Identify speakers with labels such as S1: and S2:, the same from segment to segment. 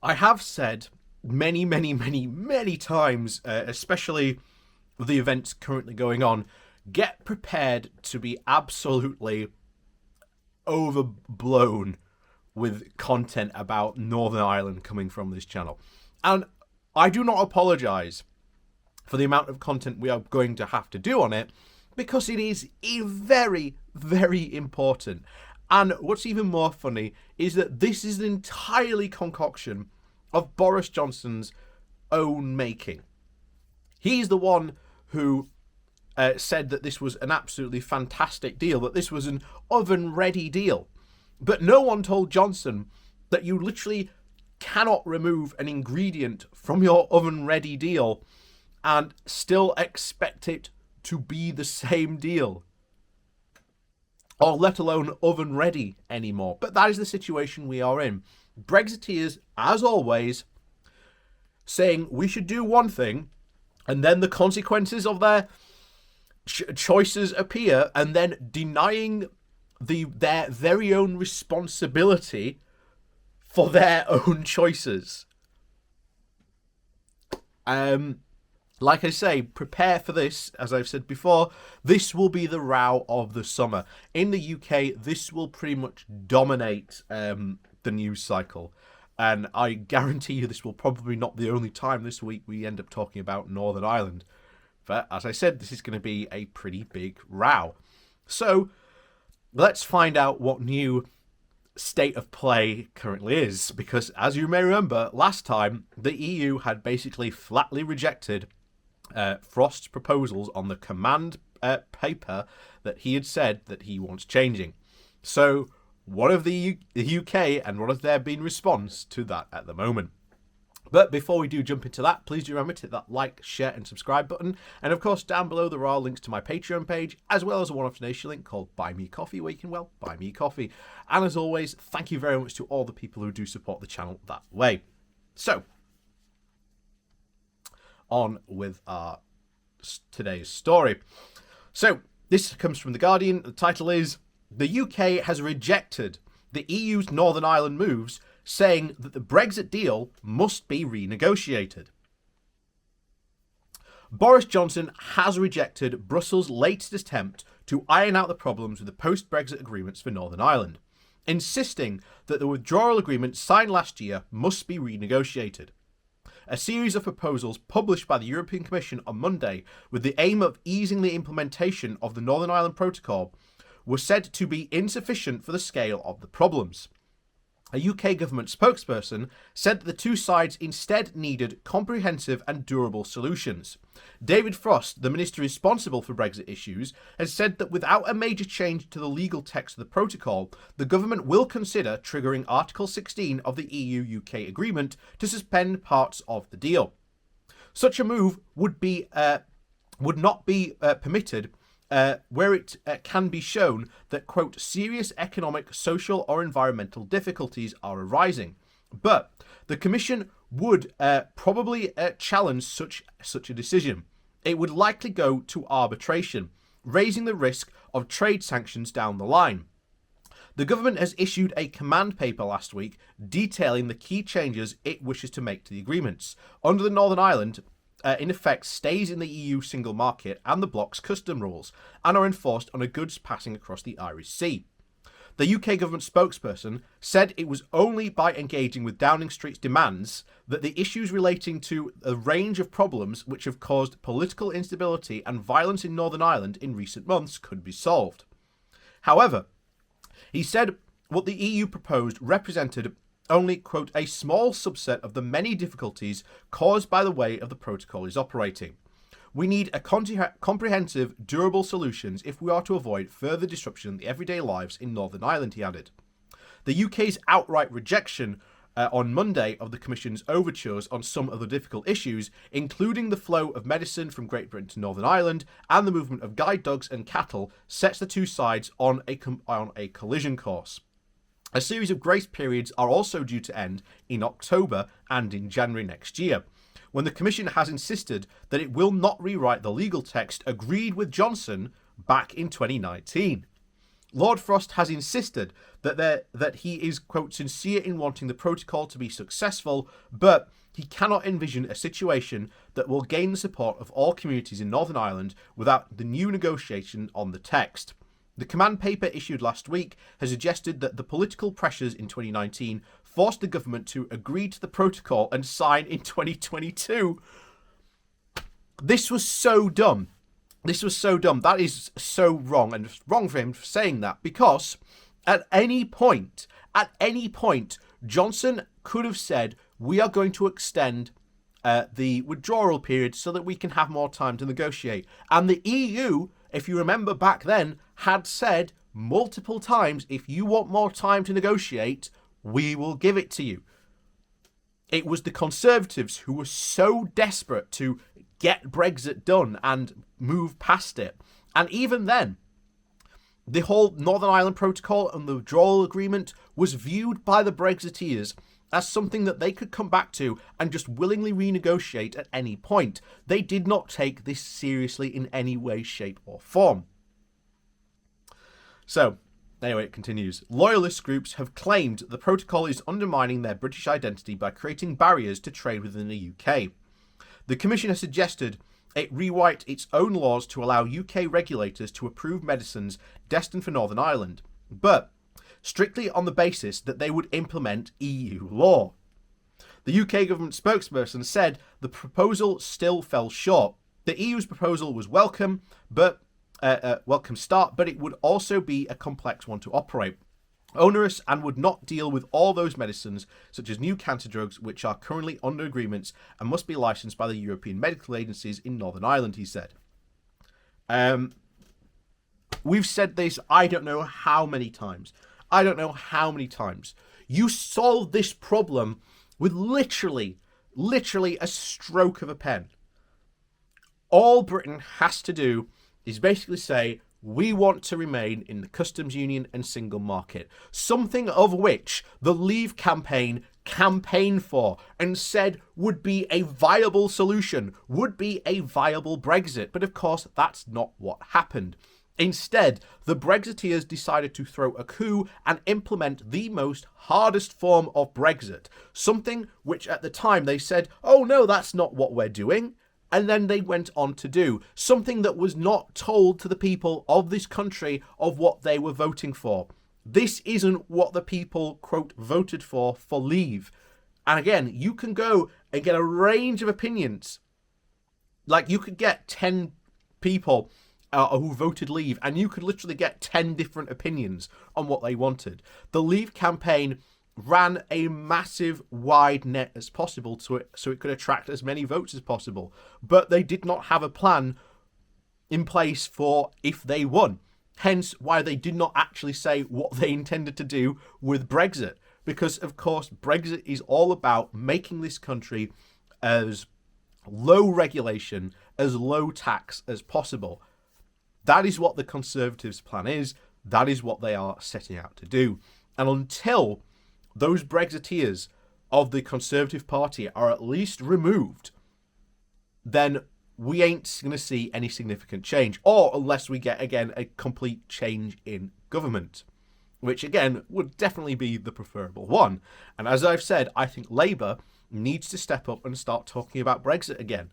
S1: I have said many, many, many, many times, especially with the events currently going on, get prepared to be absolutely overblown with content about Northern Ireland coming from this channel. And I do not apologise for the amount of content we are going to have to do on it, because it is very, very important. And what's even more funny is that this is an entirely concoction of Boris Johnson's own making. He's the one who said that this was an absolutely fantastic deal, that this was an oven-ready deal. But no one told Johnson that you literally cannot remove an ingredient from your oven-ready deal and still expect it to be the same deal, or let alone oven-ready anymore. But that is the situation we are in. Brexiteers, as always, saying we should do one thing, and then the consequences of their choices appear, and then denying their very own responsibility for their own choices. Like I say, prepare for this. As I've said before, this will be the row of the summer. In the UK, this will pretty much dominate the news cycle. And I guarantee you this will probably not be the only time this week we end up talking about Northern Ireland. But as I said, this is going to be a pretty big row. So let's find out what new state of play currently is. Because as you may remember, last time the EU had basically flatly rejected Frost's proposals on the command paper that he had said that he wants changing. So what of the UK and what has there been response to that at the moment? But before we do jump into that, please do remember to hit that like, share and subscribe button. And of course, down below there are links to my Patreon page, as well as a one-off donation link called Buy Me Coffee, where you can, well, buy me coffee. And as always, thank you very much to all the people who do support the channel that way. So, on with our today's story. So, this comes from The Guardian. The title is, "The UK has rejected the EU's Northern Ireland moves, saying that the Brexit deal must be renegotiated." Boris Johnson has rejected Brussels' latest attempt to iron out the problems with the post-Brexit agreements for Northern Ireland, insisting that the withdrawal agreement signed last year must be renegotiated. A series of proposals published by the European Commission on Monday with the aim of easing the implementation of the Northern Ireland Protocol were said to be insufficient for the scale of the problems. A UK government spokesperson said that the two sides instead needed comprehensive and durable solutions. David Frost, the minister responsible for Brexit issues, has said that without a major change to the legal text of the protocol, the government will consider triggering Article 16 of the EU-UK agreement to suspend parts of the deal. Such a move would not be permitted where it can be shown that, quote, serious economic, social or environmental difficulties are arising. But the Commission would probably challenge such a decision. It would likely go to arbitration, raising the risk of trade sanctions down the line. The government has issued a command paper last week detailing the key changes it wishes to make to the agreements. Under the Northern Ireland, in effect, stays in the EU single market and the bloc's custom rules, and are enforced on goods passing across the Irish Sea. The UK government spokesperson said it was only by engaging with Downing Street's demands that the issues relating to a range of problems which have caused political instability and violence in Northern Ireland in recent months could be solved. However, he said what the EU proposed represented only, quote, a small subset of the many difficulties caused by the way of the protocol is operating. We need a comprehensive, durable solutions if we are to avoid further disruption in the everyday lives in Northern Ireland, he added. The UK's outright rejection on Monday of the Commission's overtures on some of the difficult issues, including the flow of medicine from Great Britain to Northern Ireland and the movement of guide dogs and cattle, sets the two sides on a collision course. A series of grace periods are also due to end in October and in January next year, when the Commission has insisted that it will not rewrite the legal text agreed with Johnson back in 2019. Lord Frost has insisted that he is, quote, sincere in wanting the protocol to be successful, but he cannot envision a situation that will gain the support of all communities in Northern Ireland without the new negotiation on the text. The command paper issued last week has suggested that the political pressures in 2019 forced the government to agree to the protocol and sign in 2022. This was so dumb. This was so dumb. That is so wrong, and wrong for him for saying that, because at any point, Johnson could have said, we are going to extend the withdrawal period so that we can have more time to negotiate. And the EU, if you remember back then, had said multiple times, if you want more time to negotiate, we will give it to you. It was the Conservatives who were so desperate to get Brexit done and move past it. And even then, the whole Northern Ireland Protocol and the withdrawal agreement was viewed by the Brexiteers as something that they could come back to and just willingly renegotiate at any point. They did not take this seriously in any way, shape, or form. So, anyway, it continues. Loyalist groups have claimed the protocol is undermining their British identity by creating barriers to trade within the UK. The Commission has suggested it rewrite its own laws to allow UK regulators to approve medicines destined for Northern Ireland, but strictly on the basis that they would implement EU law. The UK government spokesperson said the proposal still fell short. The EU's proposal was welcome, welcome start, but it would also be a complex one to operate. Onerous, and would not deal with all those medicines, such as new cancer drugs, which are currently under agreements and must be licensed by the European medical agencies in Northern Ireland, he said. We've said this, I don't know how many times. You solve this problem with literally a stroke of a pen. All Britain has to do is basically say, we want to remain in the customs union and single market, something of which the Leave campaign campaigned for and said would be a viable solution, would be a viable Brexit. But of course, that's not what happened. Instead, the Brexiteers decided to throw a coup and implement the most hardest form of Brexit, something which at the time they said, oh no, that's not what we're doing. And then they went on to do something that was not told to the people of this country of what they were voting for. This isn't what the people, quote, voted for Leave. And again, you can go and get a range of opinions. Like, you could get 10 people who voted Leave, and you could literally get 10 different opinions on what they wanted. The Leave campaign ran a massive wide net as possible so it could attract as many votes as possible. But they did not have a plan in place for if they won. Hence why they did not actually say what they intended to do with Brexit. Because, of course, Brexit is all about making this country as low regulation, as low tax as possible. That is what the Conservatives' plan is. That is what they are setting out to do. And until those Brexiteers of the Conservative Party are at least removed, then we ain't going to see any significant change. Or unless we get, again, a complete change in government, which, again, would definitely be the preferable one. And as I've said, I think Labour needs to step up and start talking about Brexit again.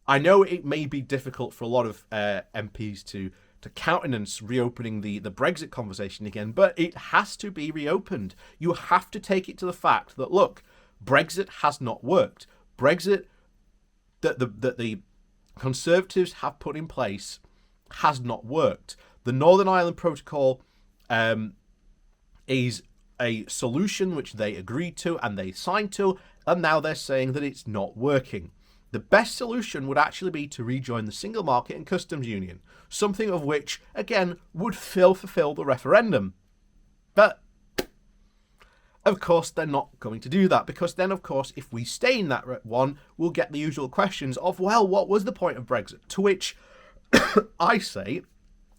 S1: I know it may be difficult for a lot of MPs to countenance reopening the Brexit conversation again, but it has to be reopened. You have to take it to the fact that, look, Brexit has not worked. Brexit that the Conservatives have put in place has not worked. The Northern Ireland Protocol is a solution which they agreed to and they signed to, and now they're saying that it's not working. The best solution would actually be to rejoin the single market and customs union, something of which, again, would fulfill the referendum. But, of course, they're not going to do that, because then, of course, if we stay in that one, we'll get the usual questions of, well, what was the point of Brexit? To which I say,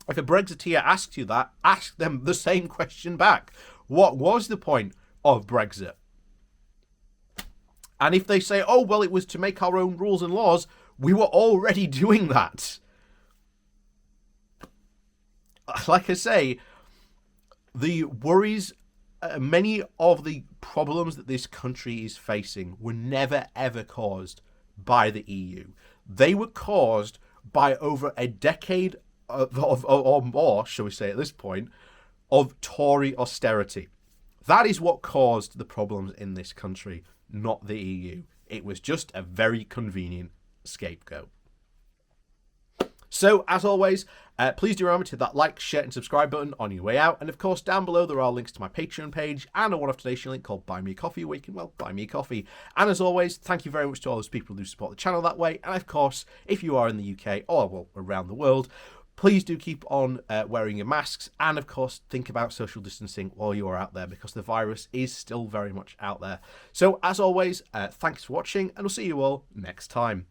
S1: if a Brexiteer asks you that, ask them the same question back. What was the point of Brexit? And if they say, oh, well, it was to make our own rules and laws, we were already doing that. Like I say, The worries, many of the problems that this country is facing were never ever caused by the EU. They were caused by over a decade or more, shall we say at this point, of Tory austerity. That is what caused the problems in this country, not the EU. It was just a very convenient scapegoat. So, as always, please do remember to hit that like, share, and subscribe button on your way out. And of course, down below there are links to my Patreon page and a one-off donation link called Buy Me a Coffee, where you can, well, buy me a coffee. And as always, thank you very much to all those people who support the channel that way. And of course, if you are in the UK or, well, around the world, please do keep on wearing your masks. And of course, think about social distancing while you are out there, because the virus is still very much out there. So, as always, thanks for watching, and I'll see you all next time.